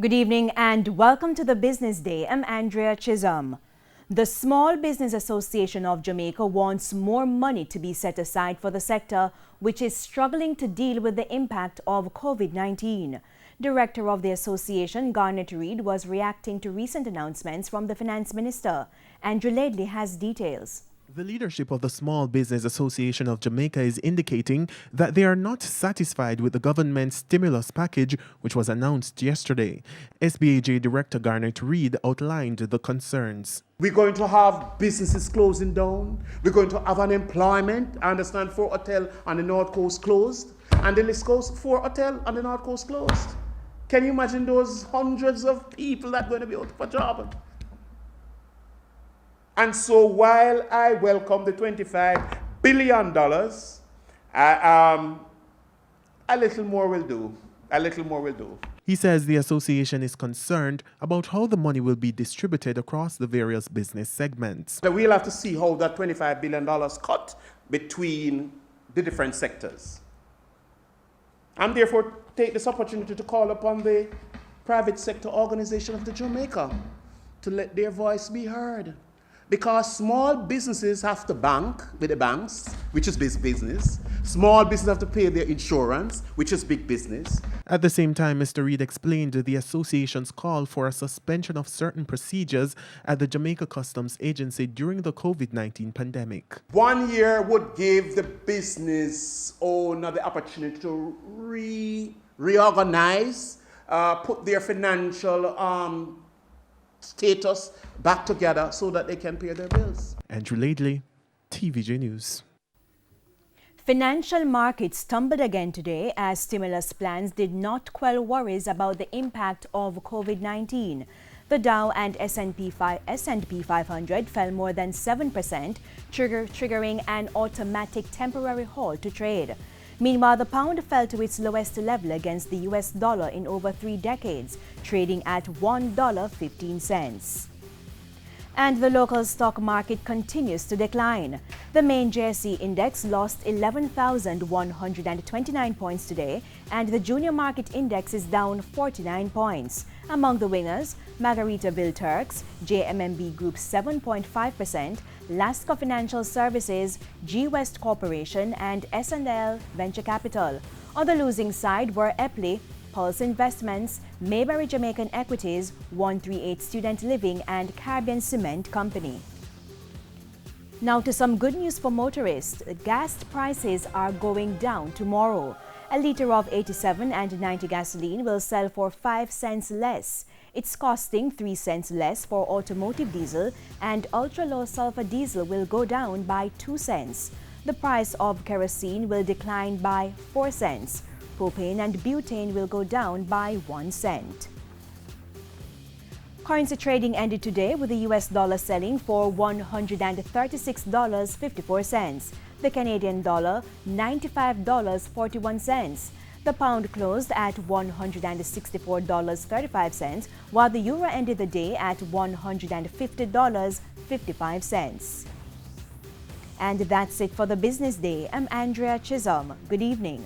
Good evening and welcome to the Business Day. I'm Andrea Chisholm. The Small Business Association of Jamaica wants more money to be set aside for the sector, which is struggling to deal with the impact of COVID-19. Director of the association, Gov't Reed, was reacting to recent announcements from the Finance Minister. Andrew Ladley has details. The leadership of the Small Business Association of Jamaica is indicating that they are not satisfied with the government's stimulus package, which was announced yesterday. SBAJ Director Gov't Reed outlined the concerns. We're going to have businesses closing down. We're going to have unemployment. I understand 4 hotels on the North Coast closed. And the list goes 4 hotels on the North Coast closed. Can you imagine those hundreds of people that are going to be out of a job? And so while I welcome the $25 billion, a little more will do. A little more will do. He says the association is concerned about how the money will be distributed across the various business segments. So we'll have to see how that $25 billion cut between the different sectors. And therefore take this opportunity to call upon the private sector organization of the Jamaica to let their voice be heard. Because small businesses have to bank with the banks, which is big business. Small businesses have to pay their insurance, which is big business. At the same time, Mr. Reed explained the association's call for a suspension of certain procedures at the Jamaica Customs Agency during the COVID-19 pandemic. 1 year would give the business owner the opportunity to reorganize, put their financial status back together so that they can pay their bills. Andrew Ladley, TVJ News. Financial markets tumbled again today as stimulus plans did not quell worries about the impact of COVID-19. The Dow and S&P 500 fell more than 7%, triggering an automatic temporary halt to trade. Meanwhile, the pound fell to its lowest level against the US dollar in over 3 decades, trading at $1.15. And the local stock market continues to decline. The main JSE index lost 11,129 points today, and the junior market index is down 49 points. Among the winners, Margaritaville Turks, JMMB Group 7.5%, Lasco Financial Services, G West Corporation, and S&L Venture Capital. On the losing side were Epley, Pulse Investments, Mayberry Jamaican Equities, 138 Student Living, and Caribbean Cement Company. Now to some good news for motorists. Gas prices are going down tomorrow. A litre of 87 and 90 gasoline will sell for 5 cents less. It's costing 3 cents less for automotive diesel, and ultra-low sulfur diesel will go down by 2 cents. The price of kerosene will decline by 4 cents. Propane and butane will go down by 1 cent. Currency trading ended today with the US dollar selling for $136.54. The Canadian dollar, $95.41. The pound closed at $164.35, while the euro ended the day at $150.55. And that's it for the Business Day. I'm Andrea Chisholm. Good evening.